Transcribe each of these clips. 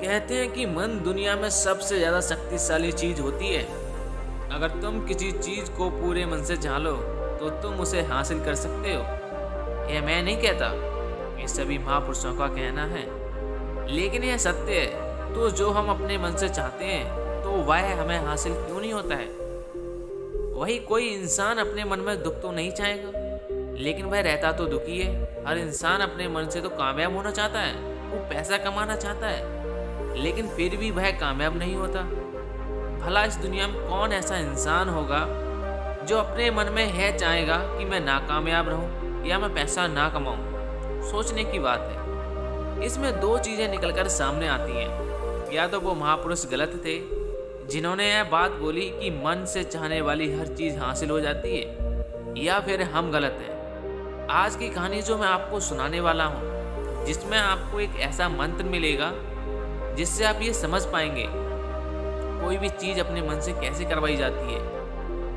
कहते हैं कि मन दुनिया में सबसे ज्यादा शक्तिशाली चीज होती है। अगर तुम किसी चीज को पूरे मन से चाह लो तो तुम उसे हासिल कर सकते हो। यह मैं नहीं कहता, ये सभी महापुरुषों का कहना है, लेकिन यह सत्य है। तो जो हम अपने मन से चाहते हैं तो वह हमें हासिल क्यों नहीं होता है। वही कोई इंसान अपने मन में दुख तो नहीं चाहेगा, लेकिन वह रहता तो दुखी है। हर इंसान अपने मन से तो कामयाब होना चाहता है, वो पैसा कमाना चाहता है, लेकिन फिर भी वह कामयाब नहीं होता। भला इस दुनिया में कौन ऐसा इंसान होगा जो अपने मन में है चाहेगा कि मैं नाकामयाब रहूं या मैं पैसा ना कमाऊं। सोचने की बात है। इसमें दो चीजें निकलकर सामने आती हैं। या तो वो महापुरुष गलत थे जिन्होंने यह बात बोली कि मन से चाहने वाली हर चीज हासिल हो जाती है, या फिर हम गलत हैं। आज की कहानी जो मैं आपको सुनाने वाला हूँ, जिसमें आपको एक ऐसा मंत्र मिलेगा जिससे आप ये समझ पाएंगे कोई भी चीज अपने मन से कैसे करवाई जाती है,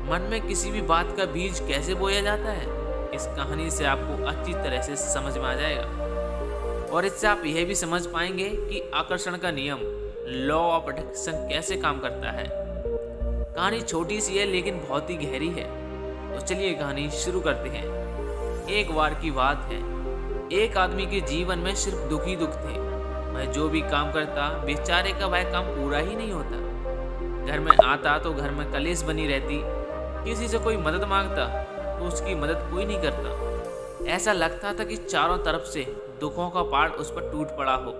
मन में किसी भी बात का बीज कैसे बोया जाता है। इस कहानी से आपको अच्छी तरह से समझ में आ जाएगा और इससे आप यह भी समझ पाएंगे कि आकर्षण का नियम, लॉ ऑफ अट्रैक्शन, कैसे काम करता है। कहानी छोटी सी है लेकिन बहुत ही गहरी है। तो चलिए कहानी शुरू करते हैं। एक बार की बात है, एक आदमी के जीवन में सिर्फ दुख ही दुख थे। वह जो भी काम करता, बेचारे का वह काम पूरा ही नहीं होता। घर में आता तो घर में कलेश बनी रहती। किसी से कोई मदद मांगता तो उसकी मदद कोई नहीं करता। ऐसा लगता था कि चारों तरफ से दुखों का पहाड़ उस पर टूट पड़ा हो।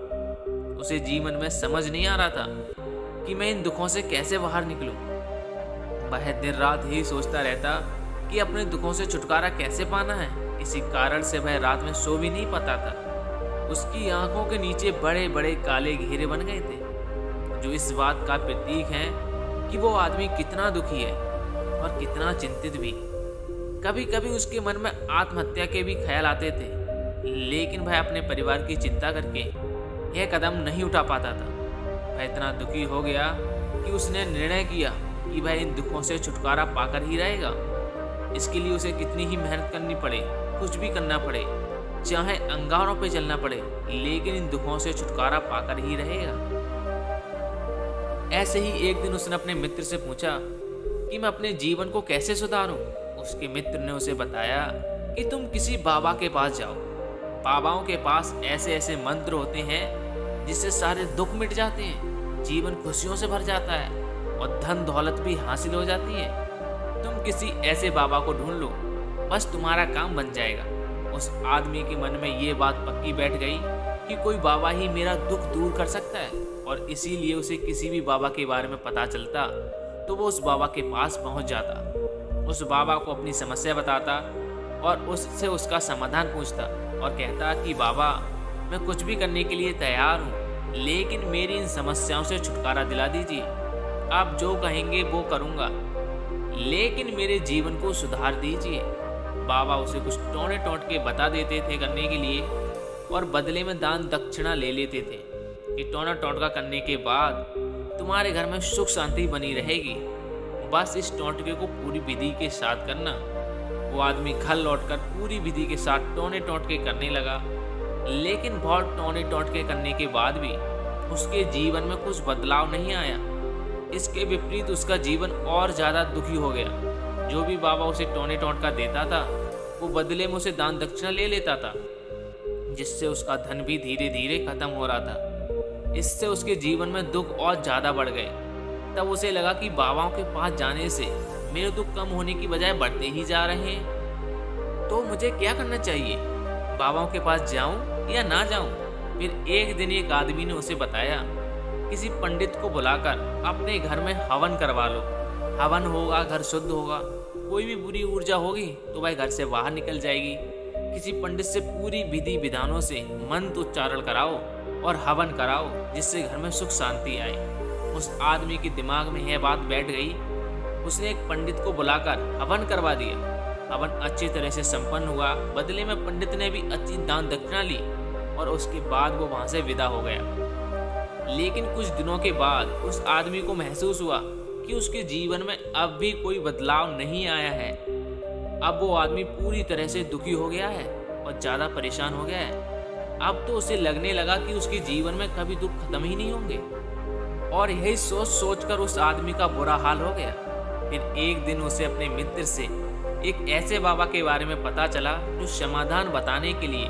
उसे जीवन में समझ नहीं आ रहा था कि मैं इन दुखों से कैसे बाहर निकलूं। वह दिन रात ही सोचता रहता कि अपने दुखों से छुटकारा कैसे पाना है। इसी कारण से वह रात में सो भी नहीं पाता था। उसकी आंखों के नीचे बड़े बड़े काले घेरे बन गए थे, जो इस बात का प्रतीक है कि वो आदमी कितना दुखी है और कितना चिंतित भी। कभी कभी उसके मन में आत्महत्या के भी ख्याल आते थे, लेकिन वह अपने परिवार की चिंता करके यह कदम नहीं उठा पाता था। वह इतना दुखी हो गया कि उसने निर्णय किया कि वह इन दुखों से छुटकारा पाकर ही रहेगा। इसके लिए उसे कितनी ही मेहनत करनी पड़े, कुछ भी करना पड़े, चाहे अंगारों पे चलना पड़े, लेकिन इन दुखों से छुटकारा पाकर ही रहेगा। ऐसे ही एक दिन उसने अपने मित्र से पूछा कि मैं अपने जीवन को कैसे सुधारूं। उसके मित्र ने उसे बताया कि तुम किसी बाबा के पास जाओ। बाबाओं के पास ऐसे ऐसे मंत्र होते हैं जिससे सारे दुख मिट जाते हैं, जीवन खुशियों से भर जाता है और धन दौलत भी हासिल हो जाती है। तुम किसी ऐसे बाबा को ढूंढ लो, बस तुम्हारा काम बन जाएगा। उस आदमी के मन में ये बात पक्की बैठ गई कि कोई बाबा ही मेरा दुख दूर कर सकता है, और इसीलिए उसे किसी भी बाबा के बारे में पता चलता तो वो उस बाबा के पास पहुंच जाता, उस बाबा को अपनी समस्या बताता और उससे उसका समाधान पूछता और कहता कि बाबा, मैं कुछ भी करने के लिए तैयार हूँ, लेकिन मेरी इन समस्याओं से छुटकारा दिला दीजिए। आप जो कहेंगे वो करूँगा, लेकिन मेरे जीवन को सुधार दीजिए। बाबा उसे कुछ टोने टोट के बता देते थे करने के लिए, और बदले में दान दक्षिणा ले लेते थे कि टोना टोटका करने के बाद तुम्हारे घर में सुख शांति बनी रहेगी, बस इस टोटके को पूरी विधि के साथ करना। वो आदमी घर लौटकर पूरी विधि के साथ टोने टोटके करने लगा, लेकिन बहुत टोने टोटके करने के बाद भी उसके जीवन में कुछ बदलाव नहीं आया। इसके विपरीत उसका जीवन और ज़्यादा दुखी हो गया। जो भी बाबा उसे टोने टोटका देता था, वो बदले में उसे दान दक्षिणा ले लेता था, जिससे उसका धन भी धीरे धीरे खत्म हो रहा था। इससे उसके जीवन में दुख और ज़्यादा बढ़ गए। तब उसे लगा कि बाबाओं के पास जाने से मेरे दुख कम होने की बजाय बढ़ते ही जा रहे हैं, तो मुझे क्या करना चाहिए? बाबाओं के पास जाऊं या ना जाऊं? फिर एक दिन एक आदमी ने उसे बताया, किसी पंडित को बुलाकर अपने घर में हवन करवा लो। हवन होगा, घर शुद्ध होगा, कोई भी बुरी ऊर्जा होगी तो वह घर से बाहर निकल जाएगी। किसी पंडित से पूरी विधि विधानों से मंत्र उच्चारण कराओ और हवन कराओ, जिससे घर में सुख शांति आए। उस आदमी के दिमाग में यह बात बैठ गई। उसने एक पंडित को बुलाकर हवन करवा दिया। हवन अच्छी तरह से संपन्न हुआ। बदले में पंडित ने भी अच्छी दान दक्षिणा ली और उसके बाद वो वहां से विदा हो गया। लेकिन कुछ दिनों के बाद उस आदमी को महसूस हुआ कि उसके जीवन में अब भी कोई बदलाव नहीं आया है। अब वो आदमी पूरी तरह से दुखी हो गया है और ज़्यादा परेशान हो गया है। अब तो उसे लगने लगा कि उसके जीवन में कभी दुख खत्म ही नहीं होंगे। और यही सोच सोचकर उस आदमी का बुरा हाल हो गया। फिर एक दिन उसे अपने मित्र से एक ऐसे बाबा के बारे में पता चला जो समाधान बताने के लिए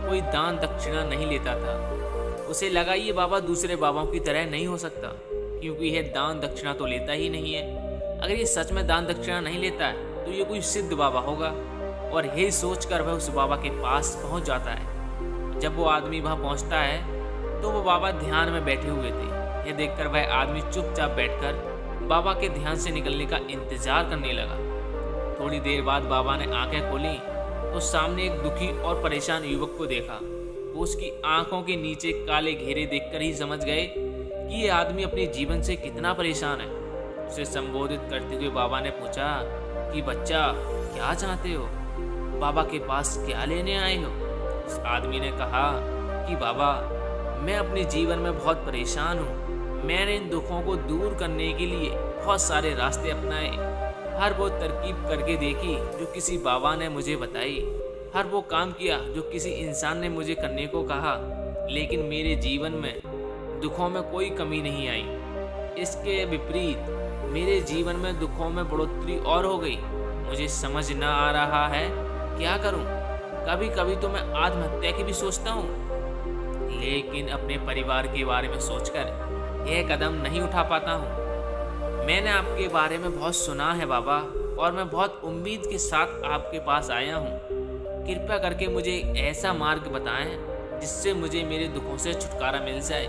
कोई दान दक्षिणा नहीं लेता था। उसे लगा ये बाबा दूसरे बाबाओं की तरह नहीं हो सकता, क्योंकि यह दान दक्षिणा तो लेता ही नहीं है। अगर ये सच में दान दक्षिणा नहीं लेता है तो ये कोई सिद्ध बाबा होगा। और यही सोचकर वह उस बाबा के पास पहुंच जाता है। जब वो आदमी वहां पहुंचता है तो वो बाबा ध्यान में बैठे हुए थे। यह देखकर वह आदमी चुपचाप बैठकर बाबा के ध्यान से निकलने का इंतजार करने लगा। थोड़ी देर बाद बाबा ने आंखें खोली तो सामने एक दुखी और परेशान युवक को देखा। वो उसकी आंखों के नीचे काले घेरे देखकर ही समझ गए कि ये आदमी अपने जीवन से कितना परेशान है। उसे संबोधित करते हुए बाबा ने पूछा कि बच्चा, क्या चाहते हो? बाबा के पास क्या लेने आए हो? उस आदमी ने कहा कि बाबा, मैं अपने जीवन में बहुत परेशान हूँ। मैंने इन दुखों को दूर करने के लिए बहुत सारे रास्ते अपनाए, हर वो तरकीब करके देखी जो किसी बाबा ने मुझे बताई, हर वो काम किया जो किसी इंसान ने मुझे करने को कहा, लेकिन मेरे जीवन में दुखों में कोई कमी नहीं आई। इसके विपरीत मेरे जीवन में दुखों में बढ़ोतरी और हो गई। मुझे समझ न आ रहा है क्या करूं। कभी कभी तो मैं आत्महत्या की भी सोचता हूं, लेकिन अपने परिवार के बारे में सोचकर यह कदम नहीं उठा पाता हूं। मैंने आपके बारे में बहुत सुना है बाबा, और मैं बहुत उम्मीद के साथ आपके पास आया हूं। कृपया करके मुझे ऐसा मार्ग बताएं जिससे मुझे मेरे दुखों से छुटकारा मिल जाए।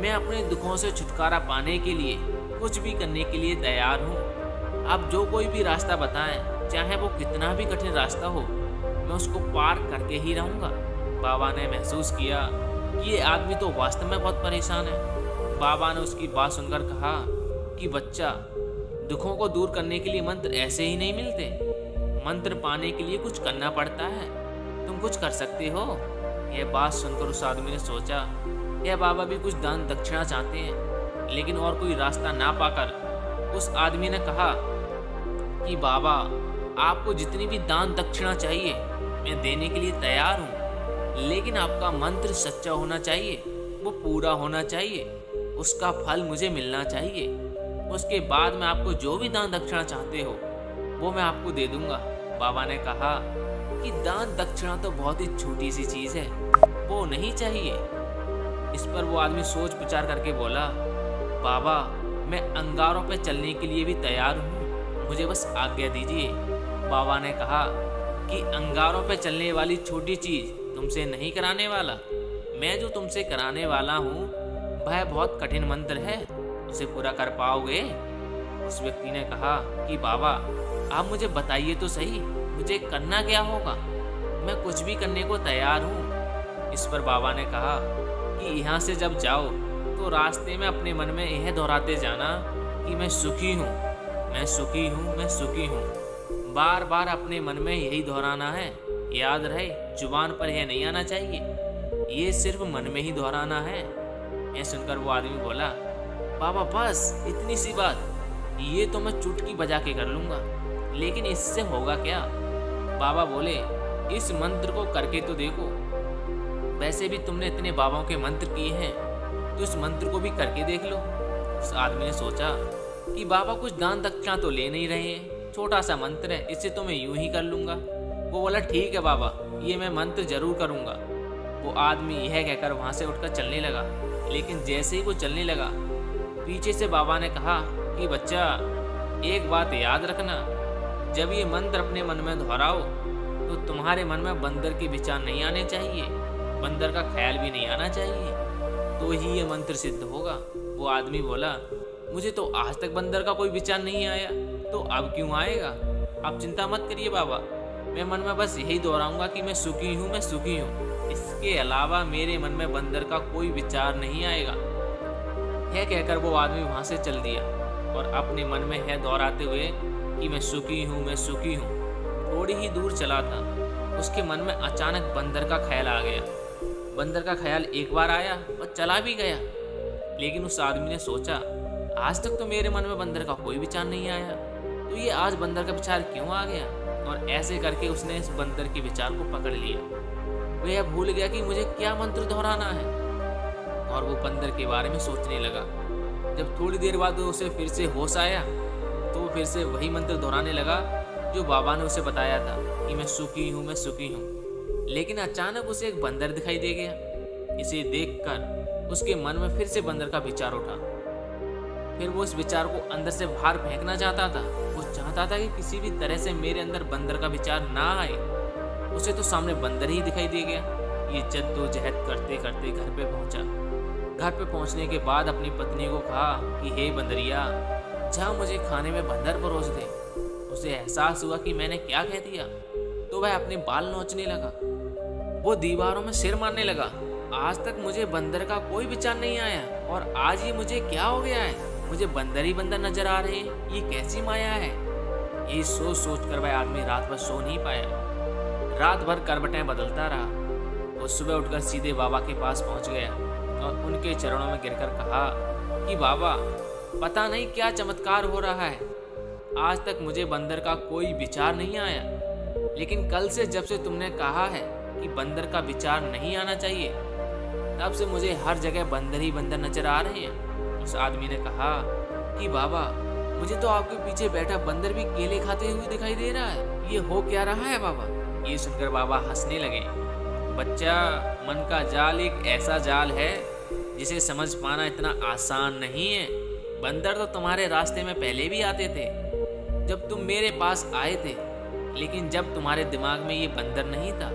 मैं अपने दुखों से छुटकारा पाने के लिए कुछ भी करने के लिए तैयार हूँ। आप जो कोई भी रास्ता बताएं, चाहे वो कितना भी कठिन रास्ता हो, मैं उसको पार करके ही रहूँगा। बाबा ने महसूस किया कि ये आदमी तो वास्तव में बहुत परेशान है। बाबा ने उसकी बात सुनकर कहा कि बच्चा, दुखों को दूर करने के लिए मंत्र ऐसे ही नहीं मिलते। मंत्र पाने के लिए कुछ करना पड़ता है। तुम कुछ कर सकते हो। यह बात सुनकर उस आदमी ने सोचा, यह बाबा भी कुछ दान दक्षिणा चाहते हैं। लेकिन और कोई रास्ता ना पाकर उस आदमी ने कहा कि बाबा, आपको जितनी भी दान दक्षिणा चाहिए मैं देने के लिए तैयार हूँ, लेकिन आपका मंत्र सच्चा होना चाहिए, वो पूरा होना चाहिए, उसका फल मुझे मिलना चाहिए। उसके बाद में आपको जो भी दान दक्षिणा चाहते हो वो मैं आपको दे दूंगा। बाबा ने कहा कि दान दक्षिणा तो बहुत ही छोटी सी चीज़ है, वो नहीं चाहिए। इस पर वो आदमी सोच विचार करके बोला, बाबा, मैं अंगारों पे चलने के लिए भी तैयार हूँ, मुझे बस आज्ञा दीजिए। बाबा ने कहा कि अंगारों पे चलने वाली छोटी चीज़ तुमसे नहीं कराने वाला। मैं जो तुमसे कराने वाला हूँ वह बहुत कठिन मंत्र है, उसे पूरा कर पाओगे? उस व्यक्ति ने कहा कि बाबा, आप मुझे बताइए तो सही, मुझे करना क्या होगा? मैं कुछ भी करने को तैयार हूँ। इस पर बाबा ने कहा कि यहाँ से जब जाओ तो रास्ते में अपने मन में यह दोहराते जाना कि मैं सुखी हूँ, मैं सुखी हूँ, मैं सुखी हूँ। बार बार अपने मन में यही दोहराना है। याद रहे, जुबान पर यह नहीं आना चाहिए, ये सिर्फ मन में ही दोहराना है। यह सुनकर वो आदमी बोला, बाबा बस इतनी सी बात, ये तो मैं चुटकी बजा के कर लूँगा, लेकिन इससे होगा क्या? बाबा बोले, इस मंत्र को करके तो देखो। वैसे भी तुमने इतने बाबाओं के मंत्र किए हैं, तो इस मंत्र को भी करके देख लो। उस आदमी ने सोचा कि बाबा कुछ दान दक्षिणा तो ले नहीं रहे हैं, छोटा सा मंत्र है, इससे तो मैं यूं ही कर लूँगा। वो बोला, ठीक है बाबा, ये मैं मंत्र जरूर करूँगा। वो आदमी यह कहकर वहाँ से उठकर चलने लगा, लेकिन जैसे ही वो चलने लगा, पीछे से बाबा ने कहा कि बच्चा, एक बात याद रखना, जब ये मंत्र अपने मन में दोहराओ तो तुम्हारे मन में बंदर के विचार नहीं आने चाहिए, बंदर का ख्याल भी नहीं आना चाहिए, तो ही ये मंत्र सिद्ध होगा। वो आदमी बोला, मुझे तो आज तक बंदर का कोई विचार नहीं आया, तो अब क्यों आएगा? आप चिंता मत करिए बाबा, मैं मन में बस यही दोहराऊंगा कि मैं सुखी हूँ, मैं सुखी हूँ। इसके अलावा मेरे मन में बंदर का कोई विचार नहीं आएगा। यह कहकर वो आदमी वहाँ से चल दिया और अपने मन में यह दोहराते हुए कि मैं सुखी हूँ, मैं सुखी हूँ, थोड़ी ही दूर चला था, उसके मन में अचानक बंदर का ख्याल आ गया। बंदर का ख्याल एक बार आया और चला भी गया, लेकिन उस आदमी ने सोचा, आज तक तो मेरे मन में बंदर का कोई विचार नहीं आया, तो ये आज बंदर का विचार क्यों आ गया? और ऐसे करके उसने इस बंदर के विचार को पकड़ लिया। वह यह भूल गया कि मुझे क्या मंत्र दोहराना है और वो बंदर के बारे में सोचने लगा। जब थोड़ी देर बाद उसे फिर से होश आया तो वो फिर से वही मंत्र दोहराने लगा जो बाबा ने उसे बताया था कि मैं सुखी हूँ, मैं सुखी हूँ। लेकिन अचानक उसे एक बंदर दिखाई दे गया। इसे देखकर उसके मन में फिर से बंदर का विचार उठा। फिर वो इस विचार को अंदर से बाहर फेंकना चाहता था। वो चाहता था कि किसी भी तरह से मेरे अंदर बंदर का विचार ना आए। उसे तो सामने बंदर ही दिखाई दे गया। ये जद्दोजहद करते करते घर पे पहुंचा। घर पे पहुंचने के बाद अपनी पत्नी को कहा कि हे बंदरिया, जा मुझे खाने में बंदर परोस दे। उसे एहसास हुआ कि मैंने क्या कह दिया, तो वह अपने बाल नोचने लगा। वो दीवारों में सिर मारने लगा। आज तक मुझे बंदर का कोई विचार नहीं आया और आज ये मुझे क्या हो गया है, मुझे बंदर ही बंदर नजर आ रहे हैं। ये कैसी माया है। यही सोच सोच कर वह आदमी रात भर सो नहीं पाया। रात भर करवटें बदलता रहा। वो सुबह उठकर सीधे बाबा के पास पहुंच गया और उनके चरणों में गिरकर कहा कि बाबा, पता नहीं क्या चमत्कार हो रहा है। आज तक मुझे बंदर का कोई विचार नहीं आया, लेकिन कल से जब से तुमने कहा है कि बंदर का विचार नहीं आना चाहिए, तब से मुझे हर जगह बंदर ही बंदर नजर आ रहे हैं। उस आदमी ने कहा कि बाबा, मुझे तो आपके पीछे बैठा बंदर भी केले खाते हुए दिखाई दे रहा है। ये हो क्या रहा है बाबा। ये सुनकर बाबा हंसने लगे। बच्चा, मन का जाल एक ऐसा जाल है जिसे समझ पाना इतना आसान नहीं है। बंदर तो तुम्हारे रास्ते में पहले भी आते थे जब तुम मेरे पास आए थे, लेकिन जब तुम्हारे दिमाग में ये बंदर नहीं था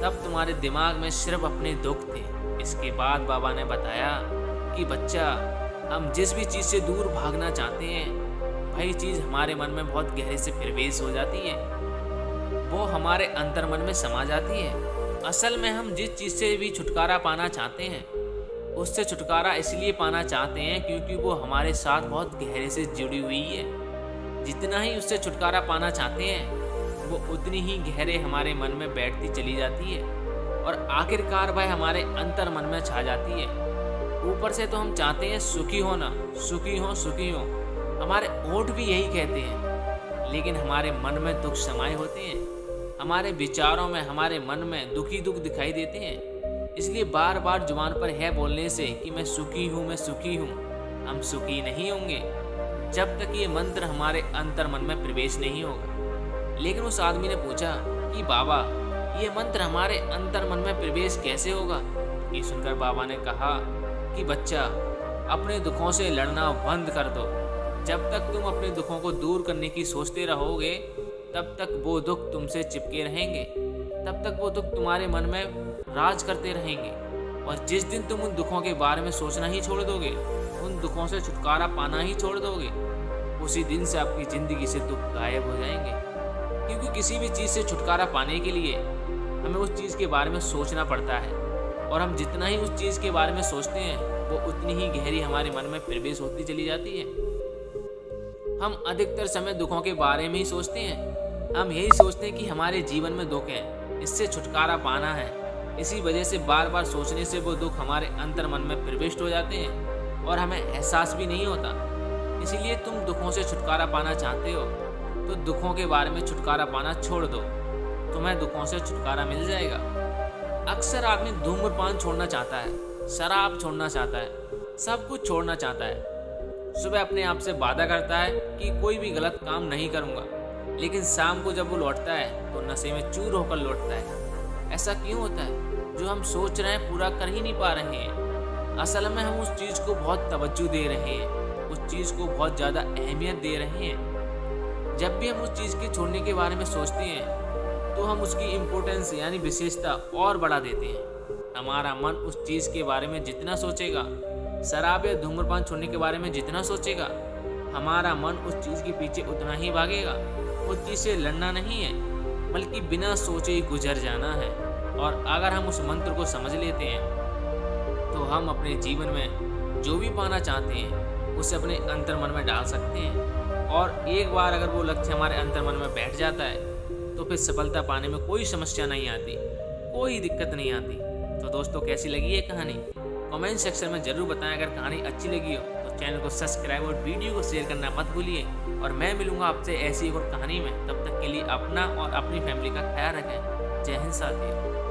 तब तुम्हारे दिमाग में सिर्फ अपने दुख थे। इसके बाद बाबा ने बताया कि बच्चा, हम जिस भी चीज़ से दूर भागना चाहते हैं वही चीज़ हमारे मन में बहुत गहरे से प्रवेश हो जाती है। वो हमारे अंतर मन में समा जाती है। असल में हम जिस चीज़ से भी छुटकारा पाना चाहते हैं उससे छुटकारा इसलिए पाना चाहते हैं क्योंकि वो हमारे साथ बहुत गहरे से जुड़ी हुई है। जितना ही उससे छुटकारा पाना चाहते हैं वो उतनी ही गहरे हमारे मन में बैठती चली जाती है और आखिरकार वह हमारे अंतर मन में छा जाती है। ऊपर से तो हम चाहते हैं सुखी होना, सुखी हो, सुखी हो। हमारे होंठ भी यही कहते हैं, लेकिन हमारे मन में दुख समाये होते हैं। हमारे विचारों में, हमारे मन में दुखी दुख दिखाई देते हैं। इसलिए बार बार जुबान पर है बोलने से कि मैं सुखी हूँ, मैं सुखी हूँ, हम सुखी नहीं होंगे जब तक ये मंत्र हमारे अंतर मन में प्रवेश नहीं होगा। लेकिन उस आदमी ने पूछा कि बाबा, ये मंत्र हमारे अंतर मन में प्रवेश कैसे होगा। ये सुनकर बाबा ने कहा कि बच्चा, अपने दुखों से लड़ना बंद कर दो। जब तक तुम अपने दुखों को दूर करने की सोचते रहोगे तब तक वो दुख तुमसे चिपके रहेंगे, तब तक वो दुख तुम्हारे मन में राज करते रहेंगे। और जिस दिन तुम उन दुखों के बारे में सोचना ही छोड़ दोगे, उन दुखों से छुटकारा पाना ही छोड़ दोगे, उसी दिन से आपकी ज़िंदगी से दुख गायब हो जाएंगे। क्योंकि किसी भी चीज़ से छुटकारा पाने के लिए हमें उस चीज़ के बारे में सोचना पड़ता है और हम जितना ही उस चीज़ के बारे में सोचते हैं वो उतनी ही गहरी हमारे मन में प्रवेश होती चली जाती है। हम अधिकतर समय दुखों के बारे में ही सोचते हैं। हम यही सोचते हैं कि हमारे जीवन में दुख है, इससे छुटकारा पाना है। इसी वजह से बार बार सोचने से वो दुख हमारे अंतर मन में प्रविष्ट हो जाते हैं और हमें एहसास भी नहीं होता। इसीलिए तुम दुखों से छुटकारा पाना चाहते हो तो दुखों के बारे में छुटकारा पाना छोड़ दो, तुम्हें दुखों से छुटकारा मिल जाएगा। अक्सर आदमी धूम्रपान छोड़ना चाहता है, शराब छोड़ना चाहता है, सब कुछ छोड़ना चाहता है। सुबह अपने आप से वादा करता है कि कोई भी गलत काम नहीं करूँगा, लेकिन शाम को जब वो लौटता है तो नशे में चूर होकर लौटता है। ऐसा क्यों होता है? जो हम सोच रहे हैं पूरा कर ही नहीं पा रहे हैं। असल में हम उस चीज़ को बहुत तवज्जो दे रहे हैं, उस चीज़ को बहुत ज़्यादा अहमियत दे रहे हैं। जब भी हम उस चीज़ के छोड़ने के बारे में सोचते हैं तो हम उसकी इम्पोर्टेंस यानी विशेषता और बढ़ा देते हैं। हमारा मन उस चीज़ के बारे में जितना सोचेगा, शराब या धूम्रपान छोड़ने के बारे में जितना सोचेगा, हमारा मन उस चीज़ के पीछे उतना ही भागेगा। उस चीज़ से लड़ना नहीं है, बल्कि बिना सोचे ही गुजर जाना है। और अगर हम उस मंत्र को समझ लेते हैं तो हम अपने जीवन में जो भी पाना चाहते हैं उसे अपने अंतर मन में डाल सकते हैं। और एक बार अगर वो लक्ष्य हमारे अंतर मन में बैठ जाता है तो फिर सफलता पाने में कोई समस्या नहीं आती, कोई दिक्कत नहीं आती। तो दोस्तों, कैसी लगी ये कहानी कमेंट सेक्शन में ज़रूर बताएं। अगर कहानी अच्छी लगी हो तो चैनल को सब्सक्राइब और वीडियो को शेयर करना मत भूलिए। और मैं मिलूंगा आपसे ऐसी और कहानी में। तब तक के लिए अपना और अपनी फैमिली का ख्याल रखें। जय हिंद साथियों।